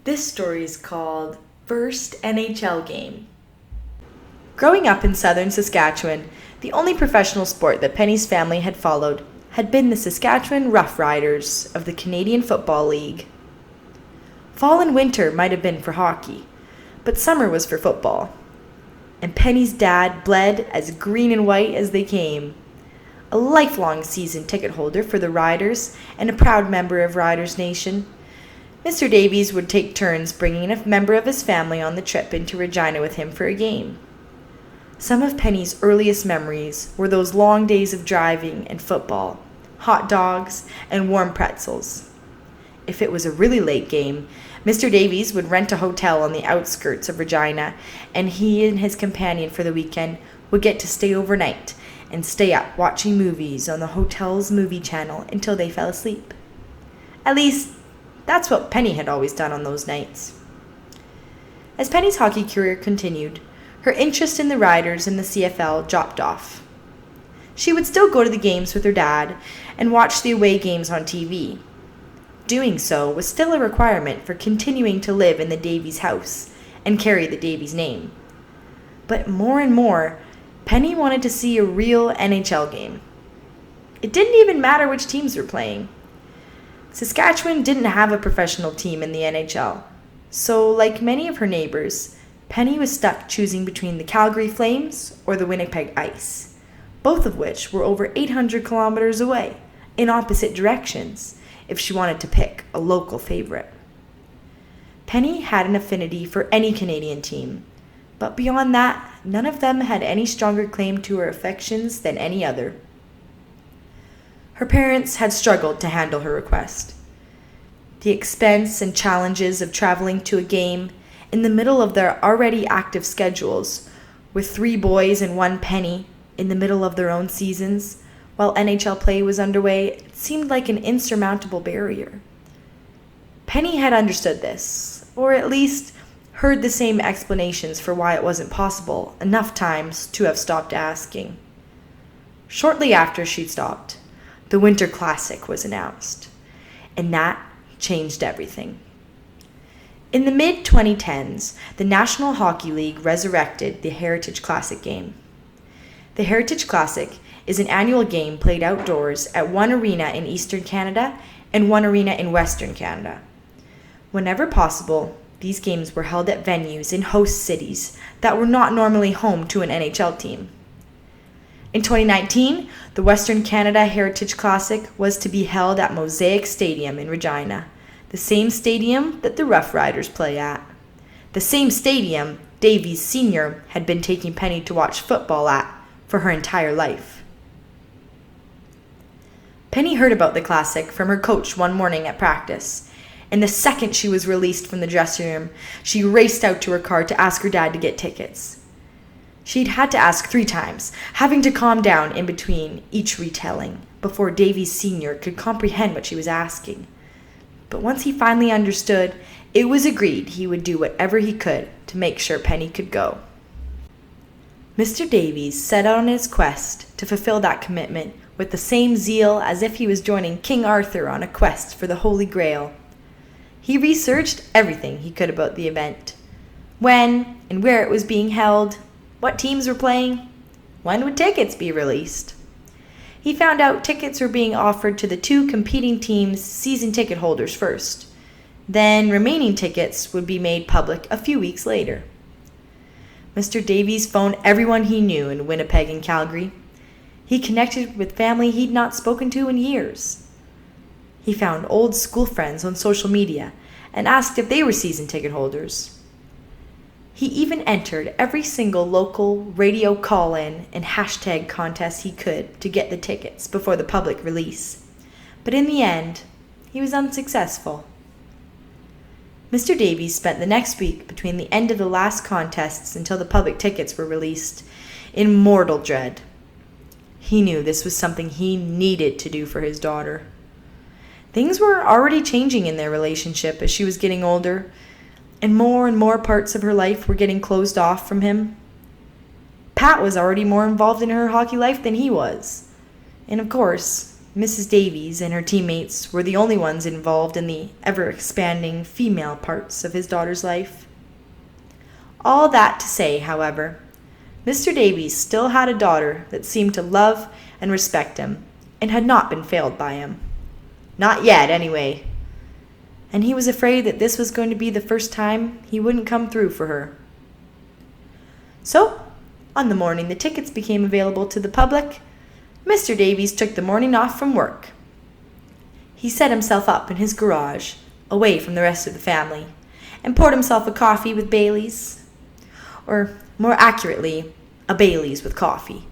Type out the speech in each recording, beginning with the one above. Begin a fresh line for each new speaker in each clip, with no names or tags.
This story is called First NHL Game. Growing up in southern Saskatchewan, the only professional sport that Penny's family had followed had been the Saskatchewan Roughriders of the Canadian Football League. Fall and winter might have been for hockey, but summer was for football. And Penny's dad bled as green and white as they came. A lifelong season ticket holder for the Riders and a proud member of Riders Nation, Mr. Davies would take turns bringing a member of his family on the trip into Regina with him for a game. Some of Penny's earliest memories were those long days of driving and football, hot dogs, and warm pretzels. If it was a really late game, Mr. Davies would rent a hotel on the outskirts of Regina, and he and his companion for the weekend would get to stay overnight and stay up watching movies on the hotel's movie channel until they fell asleep. At least, that's what Penny had always done on those nights. As Penny's hockey career continued, her interest in the Riders and the CFL dropped off. She would still go to the games with her dad and watch the away games on TV. Doing so was still a requirement for continuing to live in the Davies house and carry the Davies name. But more and more, Penny wanted to see a real NHL game. It didn't even matter which teams were playing. Saskatchewan didn't have a professional team in the NHL, so like many of her neighbors, Penny was stuck choosing between the Calgary Flames or the Winnipeg Ice, both of which were over 800 kilometers away, in opposite directions, if she wanted to pick a local favorite. Penny had an affinity for any Canadian team, but beyond that, none of them had any stronger claim to her affections than any other. Her parents had struggled to handle her request. The expense and challenges of traveling to a game in the middle of their already active schedules, with 3 boys and 1 Penny in the middle of their own seasons, while NHL play was underway, it seemed like an insurmountable barrier. Penny had understood this, or at least heard the same explanations for why it wasn't possible enough times to have stopped asking. Shortly after she'd stopped, the Winter Classic was announced, and that changed everything. In the mid-2010s, the National Hockey League resurrected the Heritage Classic game. The Heritage Classic is an annual game played outdoors at one arena in Eastern Canada and one arena in Western Canada. Whenever possible, these games were held at venues in host cities that were not normally home to an NHL team. In 2019, the Western Canada Heritage Classic was to be held at Mosaic Stadium in Regina, the same stadium that the Rough Riders play at. The same stadium Davies Sr. had been taking Penny to watch football at for her entire life. Penny heard about the Classic from her coach one morning at practice, and the second she was released from the dressing room, she raced out to her car to ask her dad to get tickets. She'd had to ask 3 times, having to calm down in between each retelling before Davies Sr. could comprehend what she was asking. But once he finally understood, it was agreed he would do whatever he could to make sure Penny could go. Mr. Davies set out on his quest to fulfill that commitment with the same zeal as if he was joining King Arthur on a quest for the Holy Grail. He researched everything he could about the event: when and where it was being held, what teams were playing, when would tickets be released. He found out tickets were being offered to the 2 competing teams' season ticket holders first. Then remaining tickets would be made public a few weeks later. Mr. Davies phoned everyone he knew in Winnipeg and Calgary. He connected with family he'd not spoken to in years. He found old school friends on social media and asked if they were season ticket holders. He even entered every single local radio call-in and hashtag contest he could to get the tickets before the public release. But in the end, he was unsuccessful. Mr. Davies spent the next week between the end of the last contests until the public tickets were released in mortal dread. He knew this was something he needed to do for his daughter. Things were already changing in their relationship as she was getting older, and more parts of her life were getting closed off from him. Pat was already more involved in her hockey life than he was. And of course, Mrs. Davies and her teammates were the only ones involved in the ever-expanding female parts of his daughter's life. All that to say, however, Mr. Davies still had a daughter that seemed to love and respect him, and had not been failed by him. Not yet, anyway. And he was afraid that this was going to be the first time he wouldn't come through for her. So, on the morning the tickets became available to the public, Mr. Davies took the morning off from work. He set himself up in his garage, away from the rest of the family, and poured himself a coffee with Baileys. Or, more accurately, a Baileys with coffee.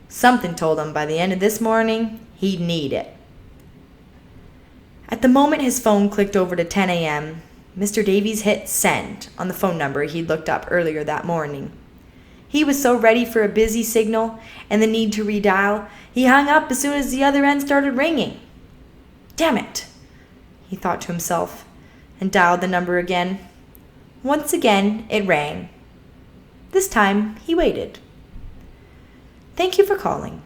Something told him by the end of this morning he'd need it. At the moment his phone clicked over to 10 a.m., Mr. Davies hit send on the phone number he'd looked up earlier that morning. He was so ready for a busy signal and the need to redial, he hung up as soon as the other end started ringing. Damn it, he thought to himself, and dialed the number again. Once again, it rang. This time, he waited. Thank you for calling.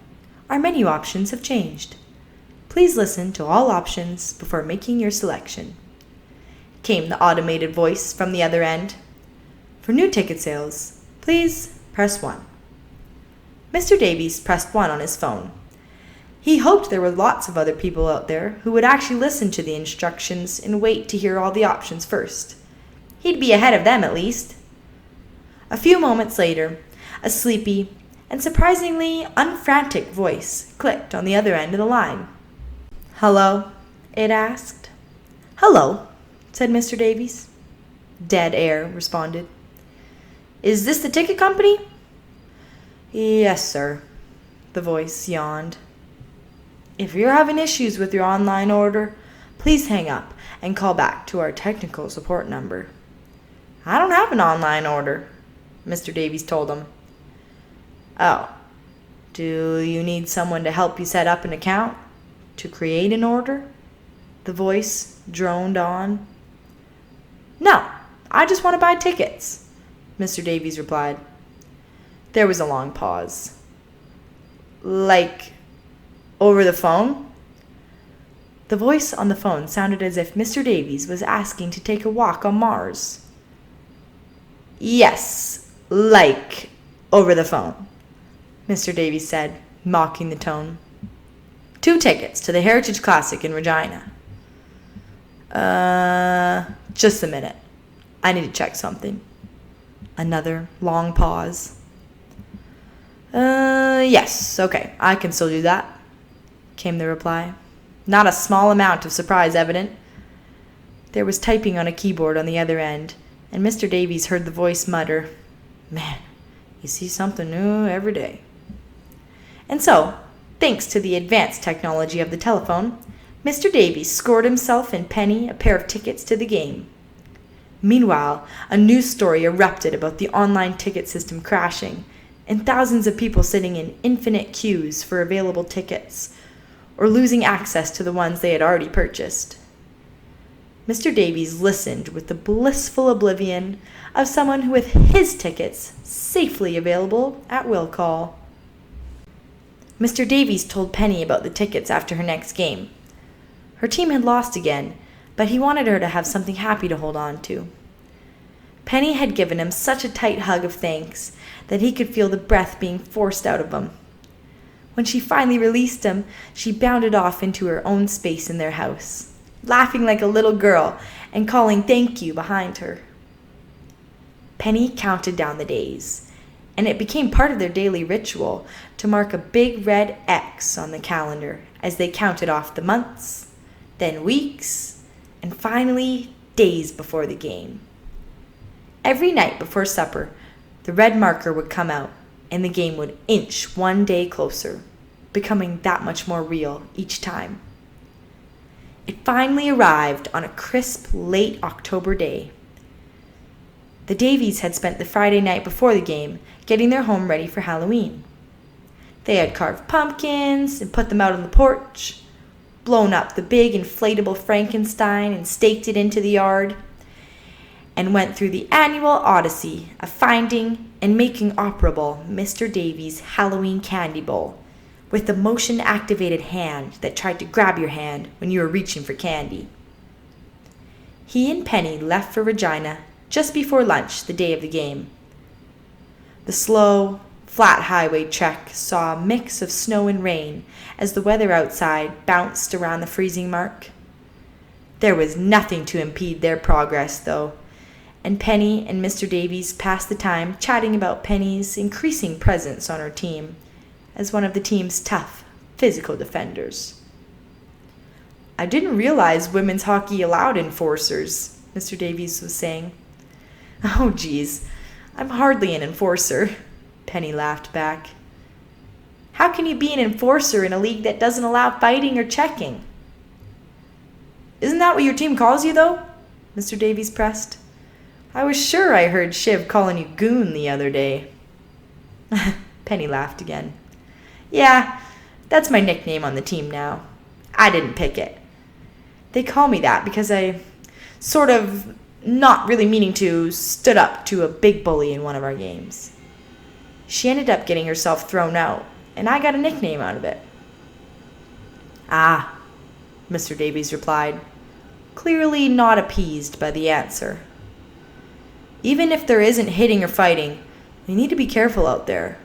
Our menu options have changed. Please listen to all options before making your selection, came the automated voice from the other end. For new ticket sales, please press 1. Mr. Davies pressed 1 on his phone. He hoped there were lots of other people out there who would actually listen to the instructions and wait to hear all the options first. He'd be ahead of them at least. A few moments later, a sleepy and surprisingly unfrantic voice clicked on the other end of the line. Hello? It asked. Hello, said Mr. Davies. Dead air responded. Is this the ticket company? Yes, sir. The voice yawned. If you're having issues with your online order, please hang up and call back to our technical support number. I don't have an online order, Mr. Davies told him. Oh, do you need someone to help you set up an account? To create an order? The voice droned on. No, I just want to buy tickets, Mr. Davies replied. There was a long pause. Like, over the phone? The voice on the phone sounded as if Mr. Davies was asking to take a walk on Mars. Yes, like, over the phone, Mr. Davies said, mocking the tone. 2 tickets to the Heritage Classic in Regina. Just a minute. I need to check something. Another long pause. Yes, okay, I can still do that, came the reply. Not a small amount of surprise evident. There was typing on a keyboard on the other end, and Mr. Davies heard the voice mutter, Man, you see something new every day. And so, thanks to the advanced technology of the telephone, Mr. Davies scored himself and Penny a pair of tickets to the game. Meanwhile, a news story erupted about the online ticket system crashing, and thousands of people sitting in infinite queues for available tickets, or losing access to the ones they had already purchased. Mr. Davies listened with the blissful oblivion of someone who with his tickets safely available at will call. Mr. Davies told Penny about the tickets after her next game. Her team had lost again, but he wanted her to have something happy to hold on to. Penny had given him such a tight hug of thanks that he could feel the breath being forced out of him. When she finally released him, she bounded off into her own space in their house, laughing like a little girl and calling thank you behind her. Penny counted down the days, and it became part of their daily ritual to mark a big red X on the calendar as they counted off the months, then weeks, and finally days before the game. Every night before supper, the red marker would come out, and the game would inch one day closer, becoming that much more real each time. It finally arrived on a crisp, late October day. The Davies had spent the Friday night before the game getting their home ready for Halloween. They had carved pumpkins and put them out on the porch, blown up the big inflatable Frankenstein and staked it into the yard, and went through the annual odyssey of finding and making operable Mr. Davies' Halloween candy bowl, with the motion-activated hand that tried to grab your hand when you were reaching for candy. He and Penny left for Regina just before lunch the day of the game. The slow, flat highway trek saw a mix of snow and rain as the weather outside bounced around the freezing mark. There was nothing to impede their progress, though, and Penny and Mr. Davies passed the time chatting about Penny's increasing presence on her team as one of the team's tough, physical defenders. "I didn't realize women's hockey allowed enforcers," Mr. Davies was saying. "Oh, geez, I'm hardly an enforcer," Penny laughed back. "How can you be an enforcer in a league that doesn't allow fighting or checking?" "Isn't that what your team calls you, though?" Mr. Davies pressed. "I was sure I heard Shiv calling you Goon the other day." Penny laughed again. "Yeah, that's my nickname on the team now. I didn't pick it. They call me that because I sort of, not really meaning to, stood up to a big bully in one of our games. She ended up getting herself thrown out, and I got a nickname out of it." "Ah," Mr. Davies replied, clearly not appeased by the answer. "Even if there isn't hitting or fighting, you need to be careful out there.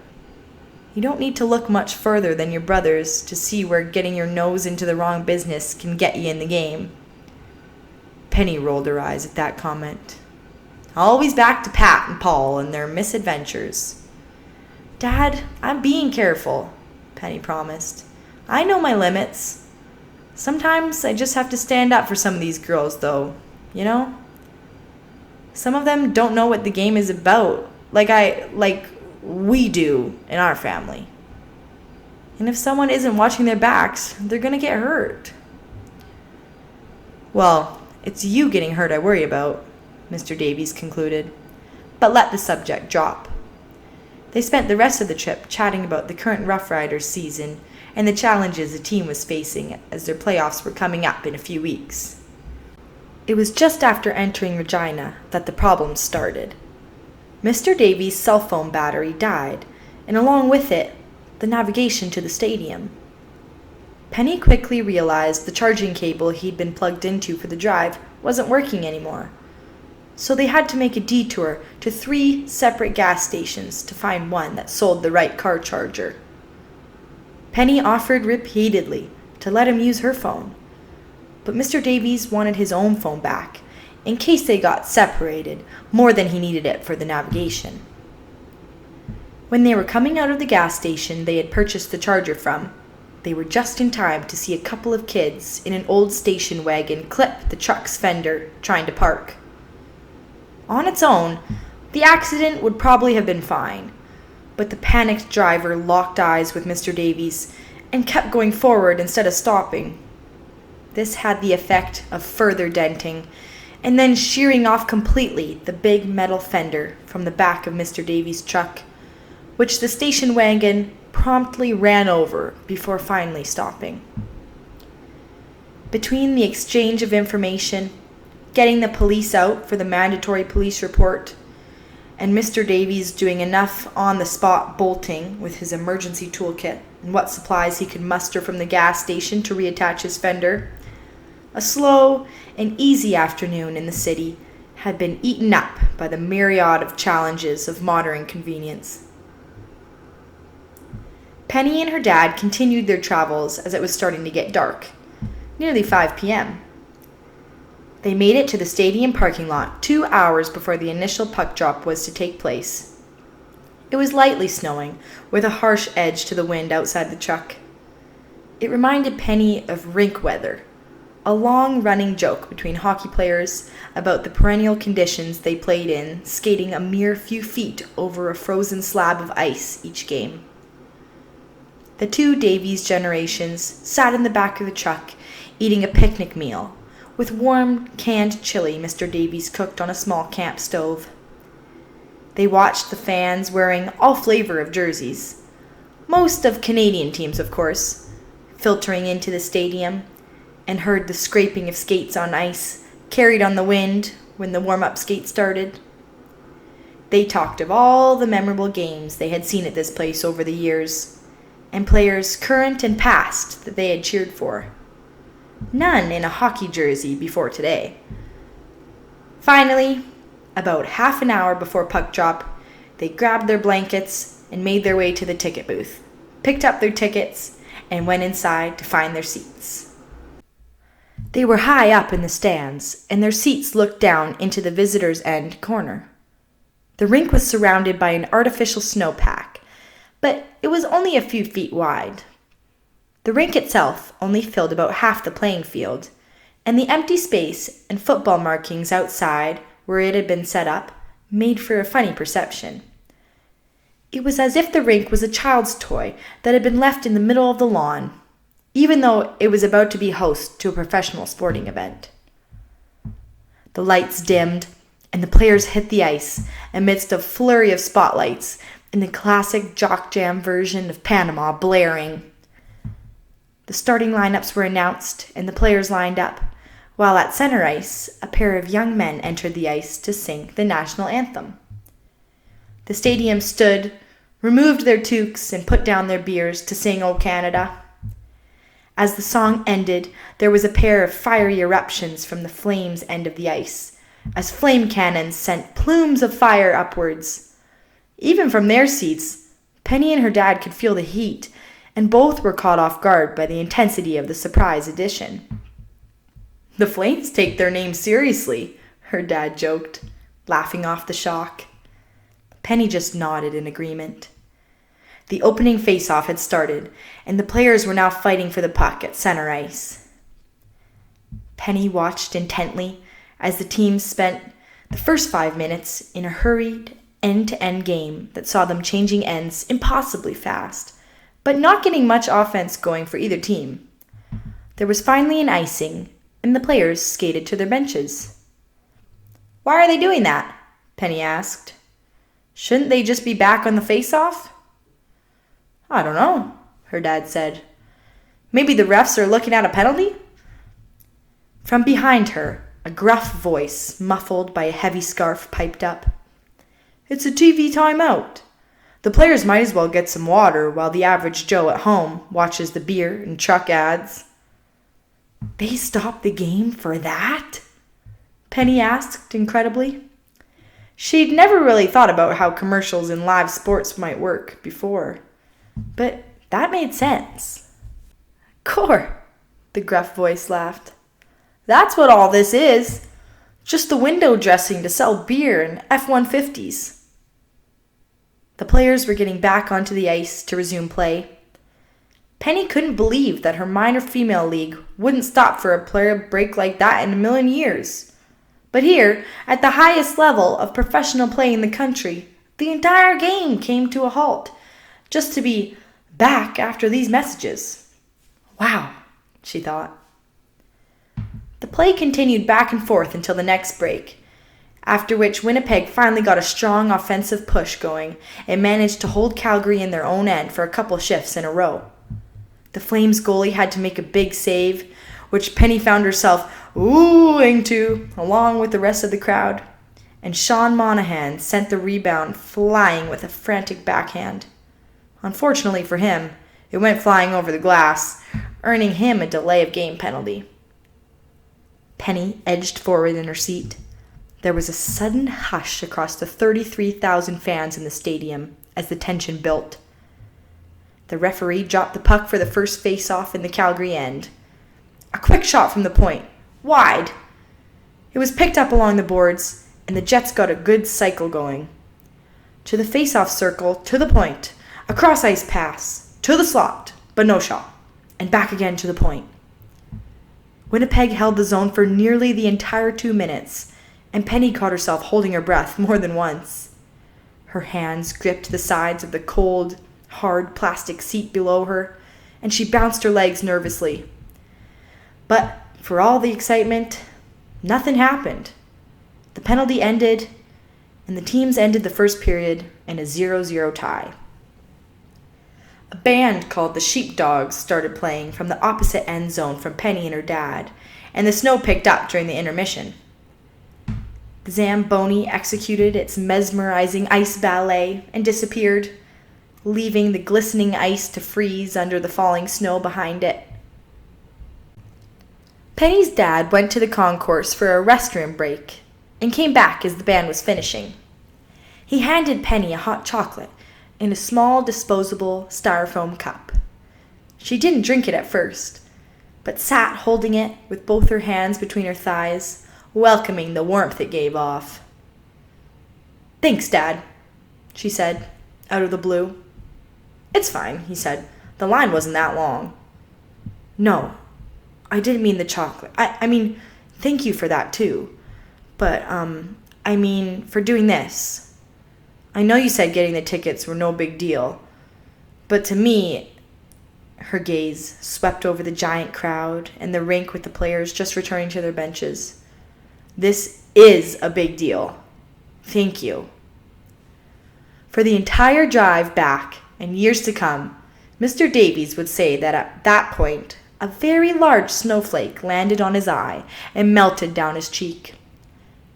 You don't need to look much further than your brothers to see where getting your nose into the wrong business can get you in the game." Penny rolled her eyes at that comment. "Always back to Pat and Paul and their misadventures." "Dad, I'm being careful," Penny promised. "I know my limits. Sometimes I just have to stand up for some of these girls, though, you know? Some of them don't know what the game is about, like we do in our family. And if someone isn't watching their backs, they're going to get hurt." "Well, it's you getting hurt I worry about," Mr. Davies concluded, but let the subject drop. They spent the rest of the trip chatting about the current Rough Riders season and the challenges the team was facing as their playoffs were coming up in a few weeks. It was just after entering Regina that the problems started. Mr. Davies' cell phone battery died, and along with it, the navigation to the stadium. Penny quickly realized the charging cable he'd been plugged into for the drive wasn't working anymore, so they had to make a detour to 3 separate gas stations to find one that sold the right car charger. Penny offered repeatedly to let him use her phone, but Mr. Davies wanted his own phone back in case they got separated more than he needed it for the navigation. When they were coming out of the gas station they had purchased the charger from, they were just in time to see a couple of kids in an old station wagon clip the truck's fender trying to park. On its own, the accident would probably have been fine, but the panicked driver locked eyes with Mr. Davies and kept going forward instead of stopping. This had the effect of further denting and then shearing off completely the big metal fender from the back of Mr. Davies' truck, which the station wagon promptly ran over before finally stopping. Between the exchange of information, getting the police out for the mandatory police report, and Mr. Davies doing enough on-the-spot bolting with his emergency toolkit and what supplies he could muster from the gas station to reattach his fender, a slow and easy afternoon in the city had been eaten up by the myriad of challenges of modern convenience. Penny and her dad continued their travels as it was starting to get dark, nearly 5 p.m. They made it to the stadium parking lot 2 hours before the initial puck drop was to take place. It was lightly snowing, with a harsh edge to the wind outside the truck. It reminded Penny of rink weather, a long-running joke between hockey players about the perennial conditions they played in, skating a mere few feet over a frozen slab of ice each game. The 2 Davies generations sat in the back of the truck, eating a picnic meal, with warm, canned chili Mr. Davies cooked on a small camp stove. They watched the fans wearing all flavor of jerseys, most of Canadian teams, of course, filtering into the stadium, and heard the scraping of skates on ice carried on the wind when the warm-up skate started. They talked of all the memorable games they had seen at this place over the years, and players current and past that they had cheered for. None in a hockey jersey before today. Finally, about half an hour before puck drop, they grabbed their blankets and made their way to the ticket booth, picked up their tickets, and went inside to find their seats. They were high up in the stands, and their seats looked down into the visitors' end corner. The rink was surrounded by an artificial snowpack, but it was only a few feet wide. The rink itself only filled about half the playing field, and the empty space and football markings outside where it had been set up made for a funny perception. It was as if the rink was a child's toy that had been left in the middle of the lawn, even though it was about to be host to a professional sporting event. The lights dimmed, and the players hit the ice amidst a flurry of spotlights and the classic jock jam version of Panama blaring. The starting lineups were announced, and the players lined up, while at center ice, a pair of young men entered the ice to sing the national anthem. The stadium stood, removed their toques, and put down their beers to sing O Canada. As the song ended, there was a pair of fiery eruptions from the Flames' end of the ice, as flame cannons sent plumes of fire upwards. Even from their seats, Penny and her dad could feel the heat, and both were caught off guard by the intensity of the surprise addition. "The Flames take their name seriously," her dad joked, laughing off the shock. Penny just nodded in agreement. The opening face-off had started, and the players were now fighting for the puck at center ice. Penny watched intently as the team spent the first 5 minutes in a hurried, end-to-end game that saw them changing ends impossibly fast, but not getting much offense going for either team. There was finally an icing, and the players skated to their benches. "Why are they doing that?" Penny asked. "Shouldn't they just be back on the face-off?" "I don't know," her dad said. "Maybe the refs are looking at a penalty?" From behind her, a gruff voice, muffled by a heavy scarf, piped up. "It's a TV timeout. The players might as well get some water while the average Joe at home watches the beer and truck ads." "They stopped the game for that?" Penny asked incredibly. She'd never really thought about how commercials in live sports might work before, but that made sense. "Core," the gruff voice laughed. "That's what all this is. Just the window dressing to sell beer and F-150s. The players were getting back onto the ice to resume play. Penny couldn't believe that her minor female league wouldn't stop for a player break like that in a million years. But here, at the highest level of professional play in the country, the entire game came to a halt, just to be back after these messages. Wow, she thought. The play continued back and forth until the next break, after which Winnipeg finally got a strong offensive push going and managed to hold Calgary in their own end for a couple shifts in a row. The Flames goalie had to make a big save, which Penny found herself oohing to, along with the rest of the crowd, and Sean Monahan sent the rebound flying with a frantic backhand. Unfortunately for him, it went flying over the glass, earning him a delay of game penalty. Penny edged forward in her seat. There was a sudden hush across the 33,000 fans in the stadium as the tension built. The referee dropped the puck for the first face-off in the Calgary end. A quick shot from the point, wide. It was picked up along the boards, and the Jets got a good cycle going. To the face-off circle, to the point, a cross-ice pass, to the slot, but no shot, and back again to the point. Winnipeg held the zone for nearly the entire 2 minutes, and Penny caught herself holding her breath more than once. Her hands gripped the sides of the cold, hard plastic seat below her, and she bounced her legs nervously. But for all the excitement, nothing happened. The penalty ended, and the teams ended the first period in a 0-0 tie. A band called the Sheepdogs started playing from the opposite end zone from Penny and her dad, and the snow picked up during the intermission. The Zamboni executed its mesmerizing ice ballet and disappeared, leaving the glistening ice to freeze under the falling snow behind it. Penny's dad went to the concourse for a restroom break and came back as the band was finishing. He handed Penny a hot chocolate in a small disposable styrofoam cup. She didn't drink it at first, but sat holding it with both her hands between her thighs, welcoming the warmth it gave off. "Thanks, Dad," she said, out of the blue. "It's fine," he said. "The line wasn't that long." "No, I didn't mean the chocolate. I mean, thank you for that too. But, I mean, for doing this. I know you said getting the tickets were no big deal, but to me," her gaze swept over the giant crowd and the rink with the players just returning to their benches, "this is a big deal. Thank you." For the entire drive back and years to come, Mr. Davies would say that at that point, a very large snowflake landed on his eye and melted down his cheek.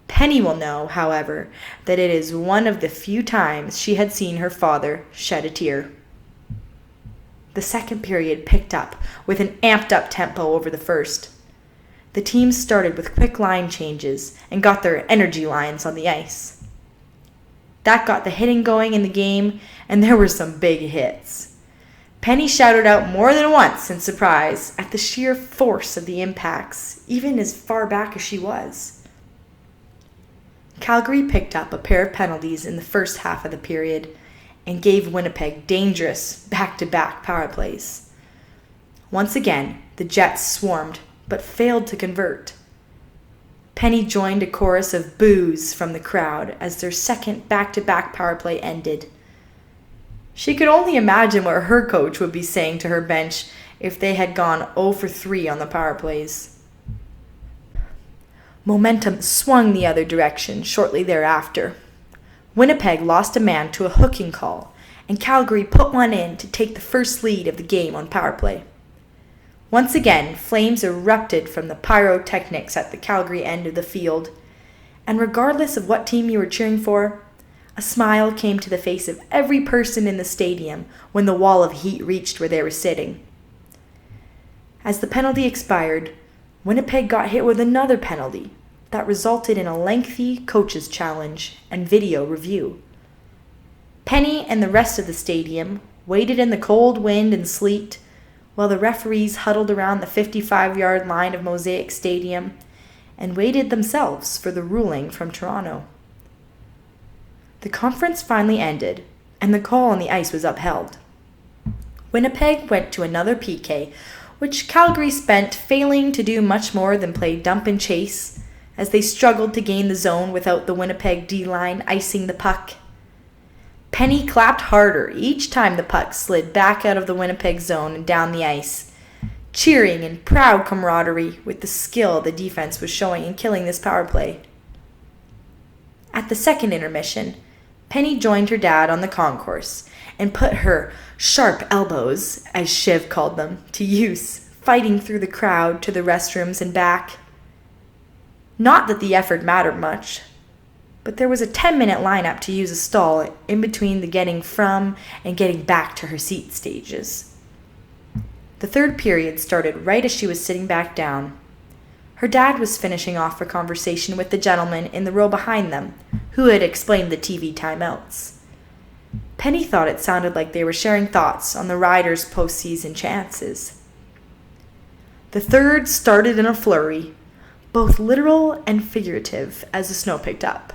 Penny will know, however, that it is one of the few times she had seen her father shed a tear. The second period picked up with an amped-up tempo over the first. The teams started with quick line changes and got their energy lines on the ice. That got the hitting going in the game, and there were some big hits. Penny shouted out more than once in surprise at the sheer force of the impacts, even as far back as she was. Calgary picked up a pair of penalties in the first half of the period and gave Winnipeg dangerous back-to-back power plays. Once again, the Jets swarmed but failed to convert. Penny joined a chorus of boos from the crowd as their second back-to-back power play ended. She could only imagine what her coach would be saying to her bench if they had gone 0 for 3 on the power plays. Momentum swung the other direction shortly thereafter. Winnipeg lost a man to a hooking call, and Calgary put one in to take the first lead of the game on power play. Once again, flames erupted from the pyrotechnics at the Calgary end of the field, and regardless of what team you were cheering for, a smile came to the face of every person in the stadium when the wall of heat reached where they were sitting. As the penalty expired, Winnipeg got hit with another penalty that resulted in a lengthy coach's challenge and video review. Penny and the rest of the stadium waited in the cold wind and sleet while the referees huddled around the 55-yard line of Mosaic Stadium and waited themselves for the ruling from Toronto. The conference finally ended, and the call on the ice was upheld. Winnipeg went to another PK, which Calgary spent failing to do much more than play dump and chase as they struggled to gain the zone without the Winnipeg D-line icing the puck. Penny clapped harder each time the puck slid back out of the Winnipeg zone and down the ice, cheering in proud camaraderie with the skill the defense was showing in killing this power play. At the second intermission, Penny joined her dad on the concourse and put her sharp elbows, as Shiv called them, to use, fighting through the crowd to the restrooms and back. Not that the effort mattered much, but there was a 10-minute lineup to use a stall in between the getting from and getting back to her seat stages. The third period started right as she was sitting back down. Her dad was finishing off a conversation with the gentleman in the row behind them, who had explained the TV timeouts. Penny thought it sounded like they were sharing thoughts on the Riders' postseason chances. The third started in a flurry, both literal and figurative, as the snow picked up.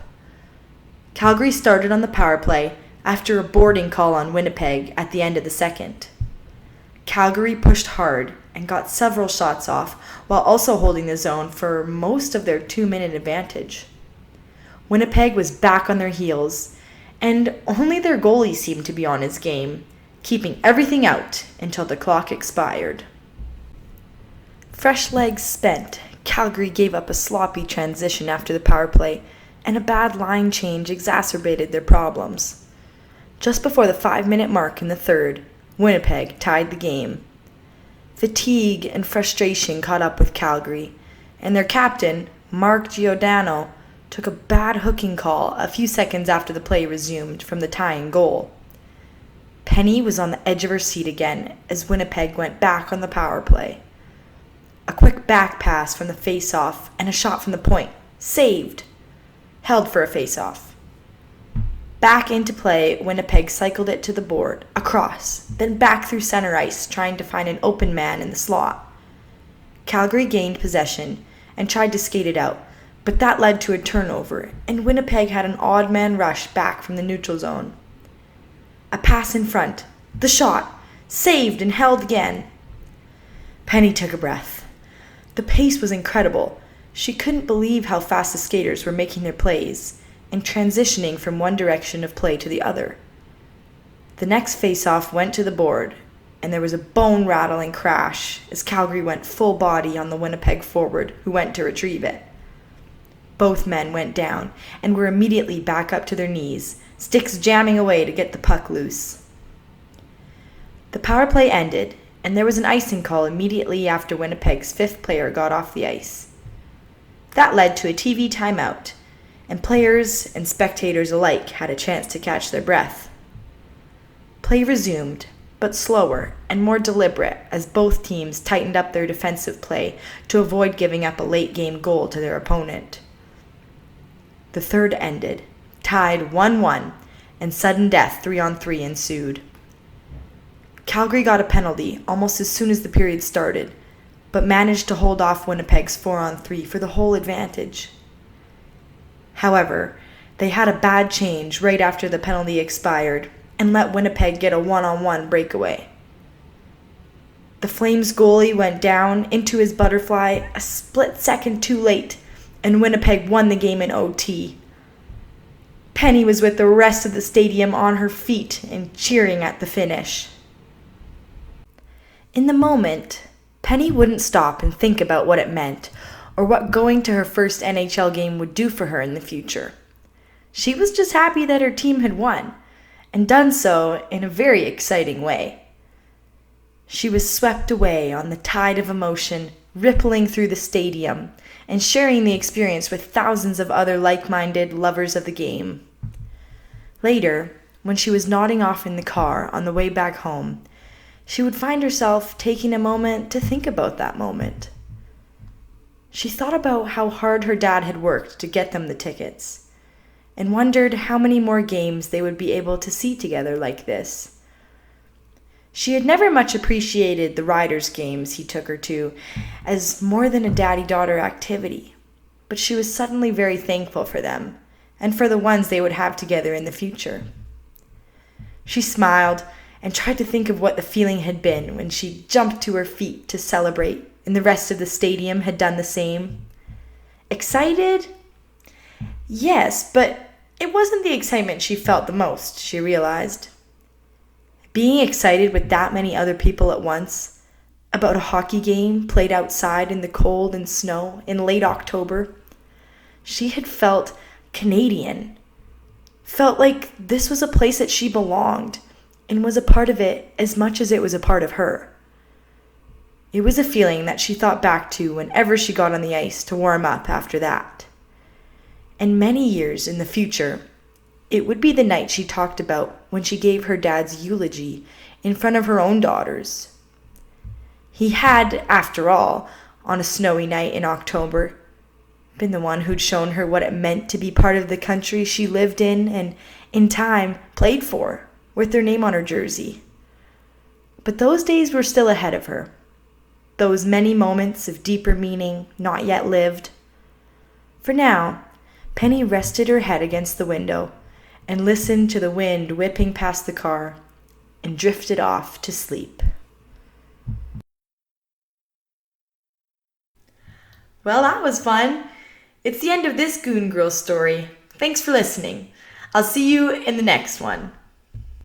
Calgary started on the power play after a boarding call on Winnipeg at the end of the second. Calgary pushed hard and got several shots off while also holding the zone for most of their 2-minute advantage. Winnipeg was back on their heels, and only their goalie seemed to be on his game, keeping everything out until the clock expired. Fresh legs spent, Calgary gave up a sloppy transition after the power play, and a bad line change exacerbated their problems. Just before the 5-minute mark in the third, Winnipeg tied the game. Fatigue and frustration caught up with Calgary, and their captain, Mark Giordano, took a bad hooking call a few seconds after the play resumed from the tying goal. Penny was on the edge of her seat again as Winnipeg went back on the power play. A quick back pass from the face-off and a shot from the point. Saved. Held for a face-off. Back into play, Winnipeg cycled it to the board, across, then back through center ice, trying to find an open man in the slot. Calgary gained possession and tried to skate it out, but that led to a turnover, and Winnipeg had an odd man rush back from the neutral zone. A pass in front. The shot. Saved and held again. Penny took a breath. The pace was incredible. She couldn't believe how fast the skaters were making their plays and transitioning from one direction of play to the other. The next face-off went to the board, and there was a bone-rattling crash as Calgary went full body on the Winnipeg forward who went to retrieve it. Both men went down and were immediately back up to their knees, sticks jamming away to get the puck loose. The power play ended, and there was an icing call immediately after Winnipeg's fifth player got off the ice. That led to a TV timeout, and players and spectators alike had a chance to catch their breath. Play resumed, but slower and more deliberate as both teams tightened up their defensive play to avoid giving up a late-game goal to their opponent. The third ended, tied 1-1, and sudden death 3-on-3 ensued. Calgary got a penalty almost as soon as the period started, but managed to hold off Winnipeg's 4-on-3 for the whole advantage. However, they had a bad change right after the penalty expired and let Winnipeg get a 1-on-1 breakaway. The Flames goalie went down into his butterfly a split second too late, and Winnipeg won the game in OT. Penny was with the rest of the stadium on her feet and cheering at the finish. In the moment, Penny wouldn't stop and think about what it meant or what going to her first NHL game would do for her in the future. She was just happy that her team had won, and done so in a very exciting way. She was swept away on the tide of emotion, rippling through the stadium, and sharing the experience with thousands of other like-minded lovers of the game. Later, when she was nodding off in the car on the way back home, she would find herself taking a moment to think about that moment. She thought about how hard her dad had worked to get them the tickets, and wondered how many more games they would be able to see together like this. She had never much appreciated the Riders' games he took her to as more than a daddy-daughter activity, but she was suddenly very thankful for them and for the ones they would have together in the future. She smiled and tried to think of what the feeling had been when she jumped to her feet to celebrate and the rest of the stadium had done the same. Excited? Yes, but it wasn't the excitement she felt the most, she realized. Being excited with that many other people at once, about a hockey game played outside in the cold and snow in late October, she had felt Canadian. Felt like this was a place that she belonged and was a part of it as much as it was a part of her. It was a feeling that she thought back to whenever she got on the ice to warm up after that. And many years in the future, it would be the night she talked about when she gave her dad's eulogy in front of her own daughters. He had, after all, on a snowy night in October, been the one who'd shown her what it meant to be part of the country she lived in and, in time, played for, with their name on her jersey. But those days were still ahead of her. Those many moments of deeper meaning not yet lived. For now, Penny rested her head against the window and listened to the wind whipping past the car and drifted off to sleep. Well, that was fun. It's the end of this Goon Girl story. Thanks for listening. I'll see you in the next one.